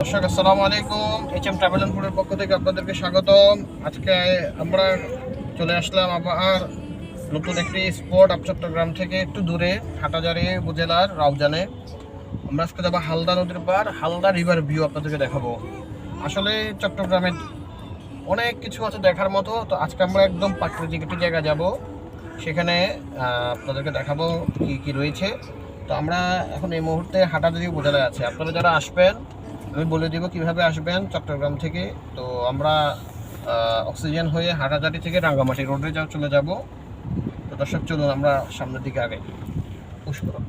দর্শক আসসালামু আলাইকুম, এইচএম ট্রাভেল এন্ড ফুডের পক্ষ থেকে আপনাদেরকে স্বাগতম। আজকে আমরা চলে আসলাম আবার নতুন একটি স্পট চট্টগ্রাম থেকে একটু দূরে হাটাজারি উপজেলার রাউজানে। আমরা আজকে যাবো হালদা নদীর পার, হালদা রিভার ভিউ আপনাদেরকে দেখাবো। আসলে চট্টগ্রামে অনেক কিছু আছে দেখার মতো, তো আজকে আমরা একদম প্রাকৃতিক একটি জায়গা যাব, সেখানে আপনাদেরকে দেখাবো কি কি রয়েছে। তো আমরা এখন এই মুহূর্তে হাটাজারি উপজেলায় আছে। আপনারা যারা আসবেন আমি বলে দিব কিভাবে আসবেন চট্টগ্রাম থেকে। তো আমরা অক্সিজেন হয়ে হাটাজারি থেকে রাঙ্গামাটি রোডে চলে যাব। তো দর্শক চলুন আমরা সামনের দিকে আগে পুশ করো।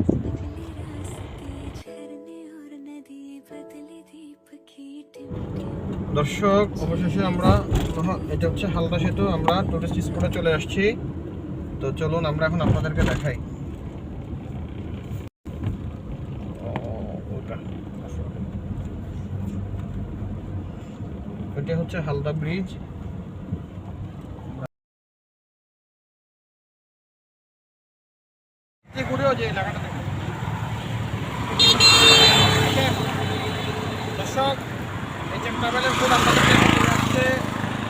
দর্শক অবশেষে আমরা এটা হচ্ছে হালদা সেতু, আমরা টুরিস্ট স্পটে চলে আসছি। তো চলুন আমরা এখন আপনাদেরকে দেখাই। এটা হচ্ছে হালদা ব্রিজ। দর্শক এইচএম ট্রাভেল এন্ড ফুড আপনাদেরকে আসছে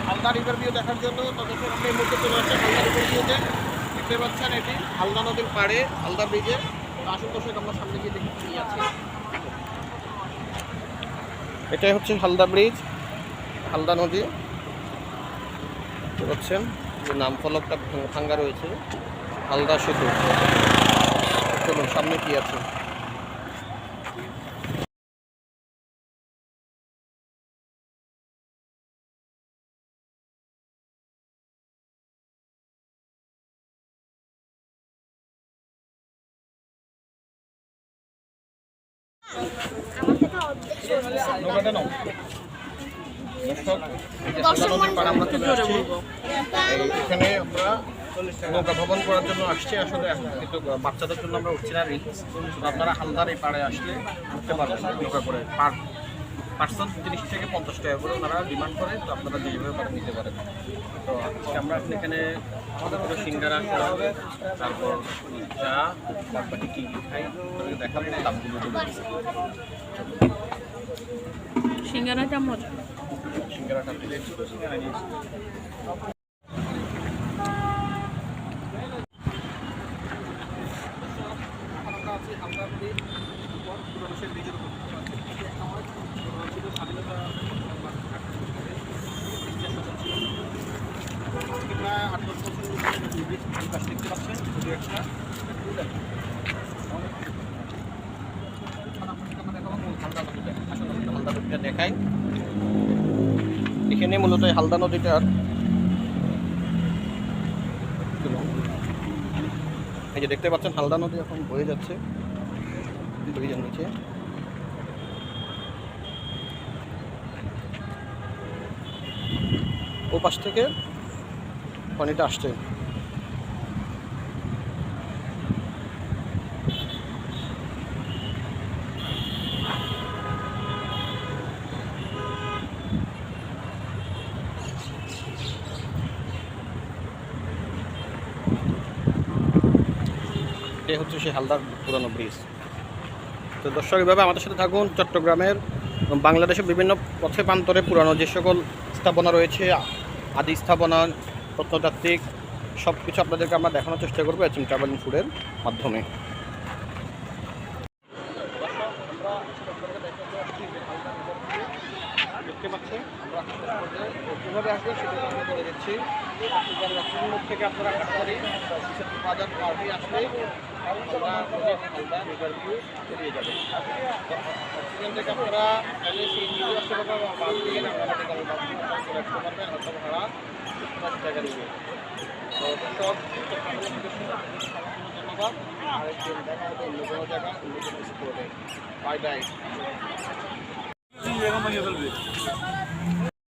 হালদা রিভার ভিউ দেখার জন্য। তাদের আমরা এই মুহূর্তে চলে আসছে হালদা রিভার ভিউতে। দেখতে পাচ্ছেন এটি হালদা নদীর পাড়ে হালদা ব্রিজে। আসুন দর্শক আমরা সামনে গিয়ে দেখি কি আছে। এটাই হচ্ছে হালদা ব্রিজ, হালদা নদী। দেখতে পাচ্ছেন যে নাম ফলকটা ভাঙ্গা রয়েছে, হালদা সেতু। চলুন সামনে কি আছে। এখানে আমরা নৌকা ভ্রমণ করার জন্য আসছি। আসলে কিন্তু বাচ্চাদের জন্য আমরা উঠছি না রিলস। আপনারা হালদার এই পাড়ে আসলে উঠতে পারবেন নৌকা করে। পার্সন 30 থেকে 50 টাকা করে ওনারা ডিমান্ড করে। তো আপনারা যেভাবে পারেন নিতে পারেন। তো আমরা এখানে আমাদের সিঙ্গারা করা হবে, তারপর চা, বাকি কী কী খাই দেখাবো, দামগুলো সিঙ্গারাটা মজা। সিঙ্গারাটা দেখাই। এখানে মূলত হালদা নদীটার এই যে দেখতে পাচ্ছেন হালদা নদী এখন বয়ে যাচ্ছে ব্রিজের নিচে। ও পাশ থেকে পানিটা আসছে। এটাই হচ্ছে সেই হালদার পুরানো ব্রিজ। তো দর্শক এভাবে আমাদের সাথে থাকুন। চট্টগ্রামের বাংলাদেশের বিভিন্ন পথে প্রান্তরে পুরানো যে সকল স্থাপনা রয়েছে, আদি স্থাপনা, প্রত্নতাত্ত্বিক সব কিছু আপনাদেরকে আমরা দেখানোর চেষ্টা করবো এইচএম ট্রাভেল এন্ড ফুডের মাধ্যমে। দেখতে পাচ্ছেন আমরা কীভাবে আসবেন সেটা আমরা বলে দিচ্ছি। মুখ থেকে আপনারা বাজার পার্টি আসলে বেরিয়ে যাবে। অক্সিজেন থেকে আপনারা সিএনজি আসতে পারবেন, বাস থেকে রাস্তা ভাড়া 10 টাকা দেবে। তো সব ধন্যবাদ। আরেকদিন দেখা হবে অন্য কোনো জায়গা, অন্য কোনো স্পটে। Bye bye.